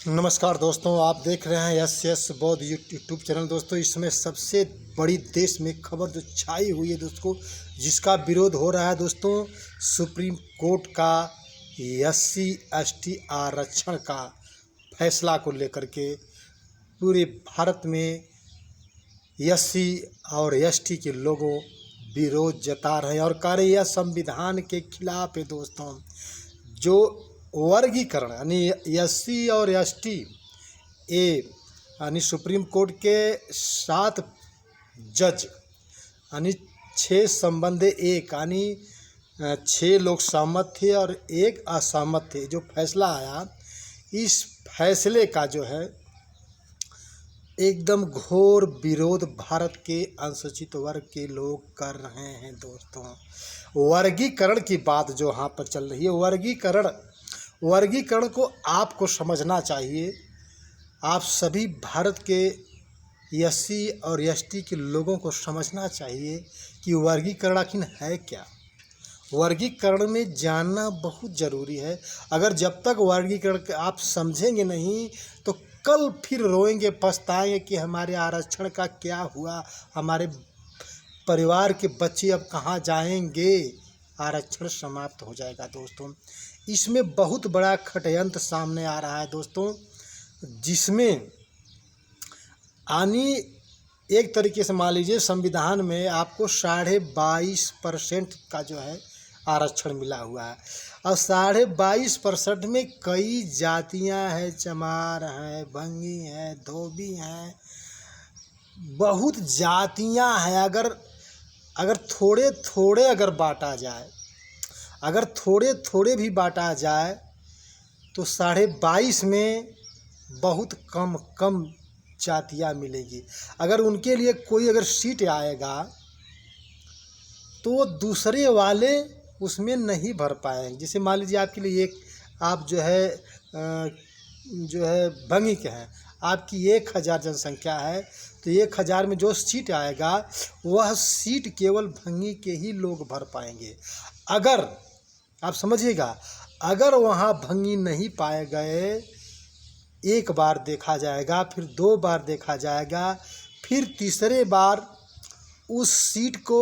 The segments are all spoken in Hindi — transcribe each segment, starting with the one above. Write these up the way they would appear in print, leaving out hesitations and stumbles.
नमस्कार दोस्तों, आप देख रहे हैं यस यस बौद्ध यूट्यूब चैनल। दोस्तों, इस समय सबसे बड़ी देश में खबर जो छाई हुई है दोस्तों, जिसका विरोध हो रहा है दोस्तों, सुप्रीम कोर्ट का SC/ST आरक्षण का फैसला को लेकर के पूरे भारत में SC और ST के लोगों विरोध जता रहे हैं और कह रहे हैं यह संविधान के खिलाफ है दोस्तों। जो वर्गीकरण यानी SC और ST यानी सुप्रीम कोर्ट के 7 जज यानी 6 संबंध 1 यानी 6 लोग सहमत थे और 1 असहमत थे। जो फैसला आया, इस फैसले का जो है एकदम घोर विरोध भारत के अनुसूचित वर्ग के लोग कर रहे हैं दोस्तों। वर्गीकरण की बात जो यहाँ पर चल रही है, वर्गीकरण को आपको समझना चाहिए। आप सभी भारत के SC और ST के लोगों को समझना चाहिए कि वर्गीकरण आखिर है क्या। वर्गीकरण में जानना बहुत ज़रूरी है। अगर जब तक वर्गीकरण आप समझेंगे नहीं तो कल फिर रोएंगे, पछताएंगे कि हमारे आरक्षण का क्या हुआ, हमारे परिवार के बच्चे अब कहाँ जाएंगे, आरक्षण समाप्त हो जाएगा दोस्तों। इसमें बहुत बड़ा षड्यंत्र सामने आ रहा है दोस्तों, जिसमें एक तरीके से मान लीजिए संविधान में आपको 22.5% का जो है आरक्षण मिला हुआ है और 22.5% में कई जातियां हैं, चमार हैं, भंगी हैं, धोबी हैं, बहुत जातियां हैं। अगर थोड़े थोड़े भी बांटा जाए तो 22.5 में बहुत कम जातियां मिलेगी। अगर उनके लिए कोई सीट आएगा तो दूसरे वाले उसमें नहीं भर पाएंगे। जैसे मान लीजिए आपके लिए आप जो है भंगी के हैं, आपकी 1000 जनसंख्या है तो 1000 में जो सीट आएगा वह सीट केवल भंगी के ही लोग भर पाएंगे। अगर आप समझिएगा, अगर वहाँ भंगी नहीं पाए गए, एक बार देखा जाएगा, फिर 2 बार देखा जाएगा, फिर तीसरे बार उस सीट को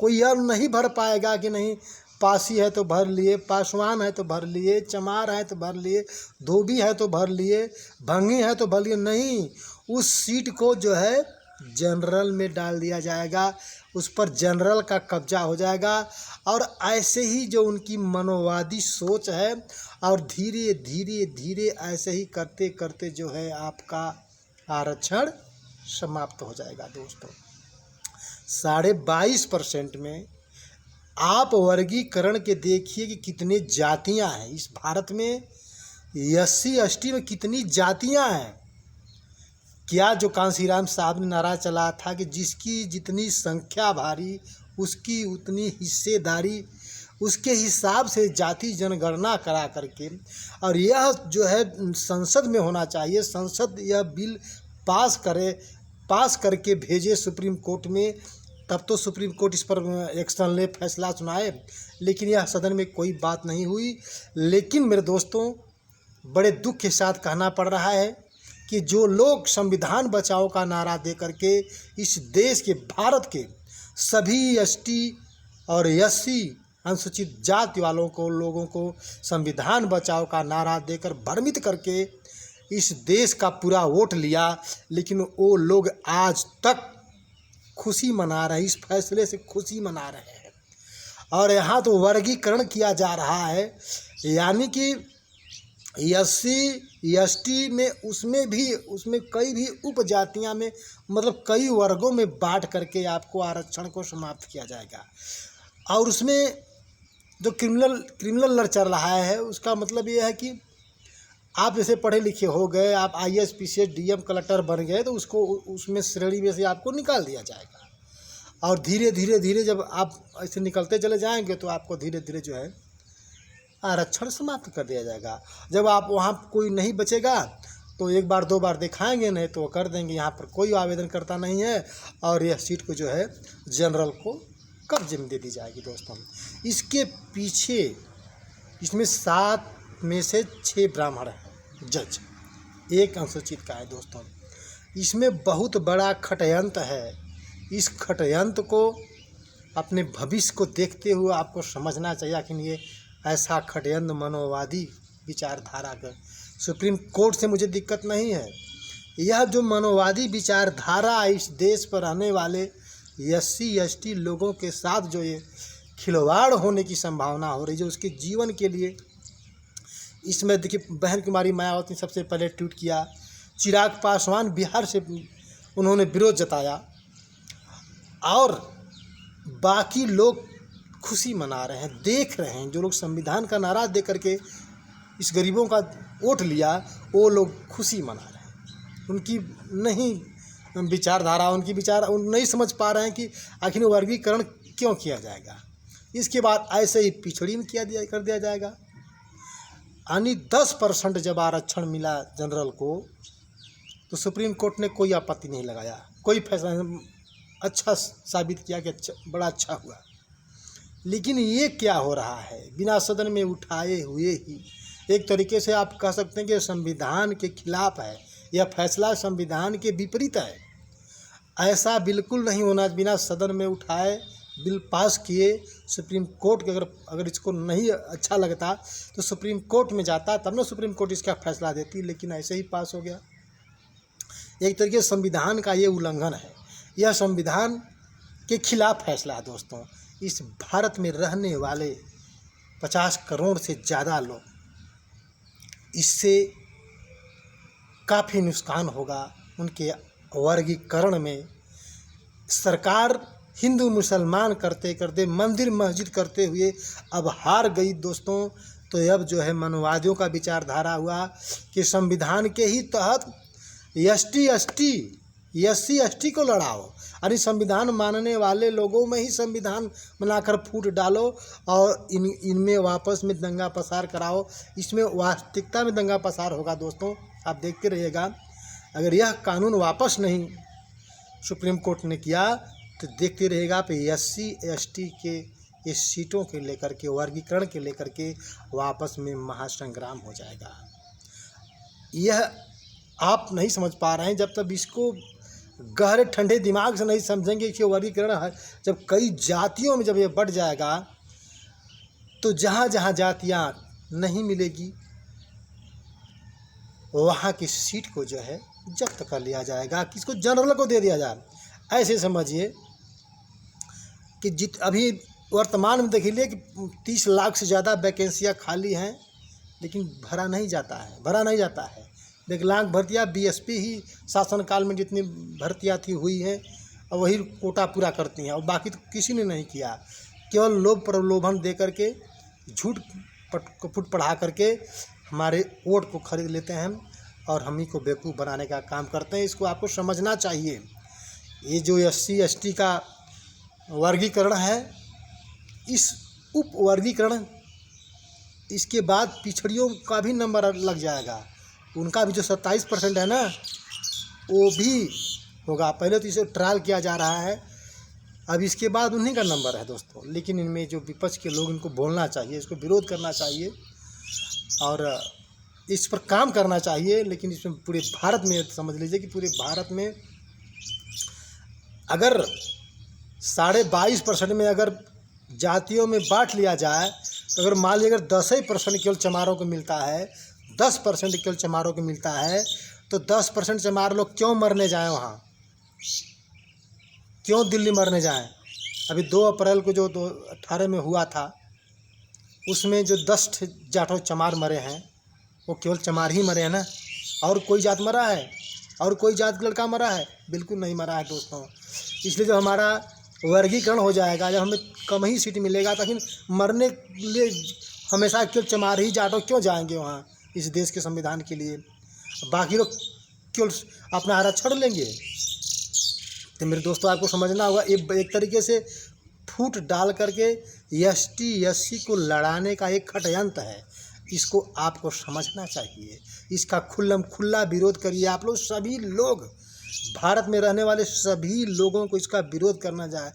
कोई और नहीं भर पाएगा कि नहीं, पासी है तो भर लिए, पासवान है तो भर लिए, चमार है तो भर लिए, धोबी है तो भर लिए, भंगी है तो भर लिए। नहीं, उस सीट को जो है जनरल में डाल दिया जाएगा, उस पर जनरल का कब्जा हो जाएगा। और ऐसे ही जो उनकी मनोवादी सोच है और धीरे धीरे ऐसे ही करते करते जो है आपका आरक्षण समाप्त हो जाएगा दोस्तों। 22.5% में आप वर्गीकरण के देखिए कि कितने जातियां हैं इस भारत में। SC/ST में कितनी जातियां हैं। क्या जो कांशीराम साहब ने नारा चला था कि जिसकी जितनी संख्या भारी उसकी उतनी हिस्सेदारी, उसके हिसाब से जाति जनगणना करा करके, और यह जो है संसद में होना चाहिए। संसद यह बिल पास करके भेजे सुप्रीम कोर्ट में, तब तो सुप्रीम कोर्ट इस पर एक्शन ले, फैसला सुनाए। लेकिन यह सदन में कोई बात नहीं हुई। लेकिन मेरे दोस्तों, बड़े दुख के साथ कहना पड़ रहा है कि जो लोग संविधान बचाओ का नारा दे करके इस देश के, भारत के सभी ST और SC अनुसूचित जाति वालों को, लोगों को संविधान बचाओ का नारा देकर भ्रमित करके इस देश का पूरा वोट लिया, लेकिन वो लोग आज तक खुशी मना रहे हैं, इस फैसले से खुशी मना रहे हैं। और यहाँ तो वर्गीकरण किया जा रहा है, यानी कि SC/ST में उसमें कई भी उपजातियां में, मतलब कई वर्गों में बांट करके आपको आरक्षण को समाप्त किया जाएगा। और उसमें जो क्रिमिनल लड़ चल रहा है, उसका मतलब ये है कि आप जैसे पढ़े लिखे हो गए, आप IAS PCS DM कलेक्टर बन गए तो उसको उसमें श्रेणी में से आपको निकाल दिया जाएगा। और धीरे धीरे जब आप ऐसे निकलते चले जाएंगे तो आपको धीरे धीरे जो है आरक्षण समाप्त कर दिया जाएगा। जब आप वहाँ कोई नहीं बचेगा तो 1 बार 2 बार दिखाएंगे, नहीं तो वो कर देंगे। यहाँ पर कोई आवेदन करता नहीं है और यह सीट को जो है जनरल को कब्जे में दे दी जाएगी दोस्तों। इसके पीछे इसमें 7 में से 6 ब्राह्मण हैं जज। एक अनुसूचित का है दोस्तों। इसमें बहुत बड़ा षड्यंत्र है। इस षड्यंत्र को अपने भविष्य को देखते हुए आपको समझना चाहिए। आखिर ये ऐसा षड्यंत्र मनोवादी विचारधारा का, सुप्रीम कोर्ट से मुझे दिक्कत नहीं है। यह जो मनोवादी विचारधारा इस देश पर रहने वाले SC/ST लोगों के साथ जो ये खिलवाड़ होने की संभावना हो रही है, जो उसके जीवन के लिए, इसमें देखिए बहन कुमारी मायावती ने सबसे पहले ट्वीट किया, चिराग पासवान बिहार से उन्होंने विरोध जताया और बाकी लोग खुशी मना रहे हैं, देख रहे हैं। जो लोग संविधान का नारा दे करके इस गरीबों का वोट लिया, वो लोग खुशी मना रहे हैं। उनकी नहीं विचारधारा, उनकी विचार नहीं समझ पा रहे हैं कि आखिर वर्गीकरण क्यों किया जाएगा। इसके बाद ऐसे ही पिछड़ी में कर दिया जाएगा। यानी 10% जब आरक्षण मिला जनरल को, तो सुप्रीम कोर्ट ने कोई आपत्ति नहीं लगाया, कोई फैसला अच्छा साबित किया कि अच्छा, बड़ा अच्छा हुआ। लेकिन ये क्या हो रहा है, बिना सदन में उठाए हुए ही एक तरीके से आप कह सकते हैं कि संविधान के खिलाफ है, यह फैसला संविधान के विपरीत है। ऐसा बिल्कुल नहीं होना। बिना सदन में उठाए बिल पास किए, सुप्रीम कोर्ट के अगर इसको नहीं अच्छा लगता तो सुप्रीम कोर्ट में जाता, तब ना सुप्रीम कोर्ट इसका फैसला देती। लेकिन ऐसे ही पास हो गया। एक तरीके से संविधान का ये उल्लंघन है। यह संविधान के खिलाफ फैसला है दोस्तों। इस भारत में रहने वाले 50 करोड़ से ज़्यादा लोग, इससे काफ़ी नुकसान होगा उनके वर्गीकरण में। सरकार हिंदू मुसलमान करते करते, मंदिर मस्जिद करते हुए अब हार गई दोस्तों। तो अब जो है मनोवादियों का विचारधारा हुआ कि संविधान के ही तहत SC/ST को लड़ाओ। अरे संविधान मानने वाले लोगों में ही संविधान बनाकर फूट डालो और इनमें वापस में दंगा पसार कराओ। इसमें वास्तविकता में दंगा पसार होगा दोस्तों, आप देखते रहिएगा। अगर यह कानून वापस नहीं सुप्रीम कोर्ट ने किया तो देखते रहेगा पे SC/ST के ये सीटों के लेकर के, वर्गीकरण के लेकर के वापस में महासंग्राम हो जाएगा। यह आप नहीं समझ पा रहे हैं। जब तक इसको गहरे ठंडे दिमाग से नहीं समझेंगे कि वर्गीकरण है, जब कई जातियों में जब ये बढ़ जाएगा तो जहाँ जहाँ जातियाँ नहीं मिलेगी वहाँ की सीट को जो है जब्त कर लिया जाएगा, किसको, जनरल को दे दिया जाए। ऐसे समझिए कि अभी वर्तमान में देख लीजिए कि 30 लाख से ज़्यादा वैकेंसियाँ खाली हैं, लेकिन भरा नहीं जाता है। विकलांग भर्तियाँ BSP ही शासनकाल में जितनी भर्तियाँ थी हुई हैं, और वही कोटा पूरा करती हैं, और बाकी तो किसी ने नहीं किया। केवल लोभ प्रलोभन दे करके, झूठ फूट पढ़ा करके हमारे वोट को खरीद लेते हैं और हम ही को बेवकूफ़ बनाने का काम करते हैं। इसको आपको समझना चाहिए। ये जो SC/ST का वर्गीकरण है, इस उप वर्गीकरण, इसके बाद पिछड़ियों का भी नंबर लग जाएगा। उनका भी जो 27% है ना, वो भी होगा। पहले तो इसे ट्रायल किया जा रहा है, अब इसके बाद उन्हीं का नंबर है दोस्तों। लेकिन इनमें जो विपक्ष के लोग, इनको बोलना चाहिए, इसको विरोध करना चाहिए और इस पर काम करना चाहिए। लेकिन इसमें पूरे भारत में समझ लीजिए कि पूरे भारत में अगर 22.5% में अगर जातियों में बांट लिया जाए, तो अगर मान लीजिए अगर 10% केवल चमारों को मिलता है, 10% केवल चमारों को मिलता है, तो 10% चमार लोग क्यों मरने जाएं वहाँ, क्यों दिल्ली मरने जाएं। अभी 2 अप्रैल को जो 2018 में हुआ था, उसमें जो 10 जाटों चमार मरे हैं, वो केवल चमार ही मरे हैं ना, और कोई जात मरा है, और कोई जात का लड़का मरा है? बिल्कुल नहीं मरा है दोस्तों। इसलिए जब हमारा वर्गीकरण हो जाएगा, जब हमें कम ही सीट मिलेगा, तो मरने के लिए हमेशा केवल चमार ही जाटों क्यों जाएंगे वहाँ इस देश के संविधान के लिए? बाकी लोग केवल अपना आरक्षण लेंगे। तो मेरे दोस्तों, आपको समझना होगा, एक तरीके से फूट डाल करके ST/SC को लड़ाने का एक षड्यंत्र है। इसको आपको समझना चाहिए। इसका खुला विरोध करिए। आप लोग सभी लोग, भारत में रहने वाले सभी लोगों को इसका विरोध करना जाए।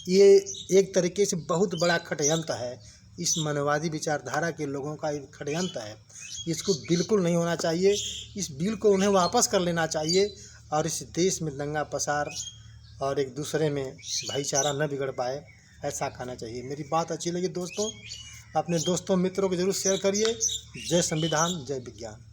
ये एक तरीके से बहुत बड़ा षड्यंत्र है। इस मनोवादी विचारधारा के लोगों का एक षड्यंत्र है। इसको बिल्कुल नहीं होना चाहिए। इस बिल को उन्हें वापस कर लेना चाहिए और इस देश में दंगा फसाद और एक दूसरे में भाईचारा न बिगड़ पाए, ऐसा करना चाहिए। मेरी बात अच्छी लगी दोस्तों, अपने दोस्तों मित्रों को जरूर शेयर करिए। जय संविधान, जय विज्ञान।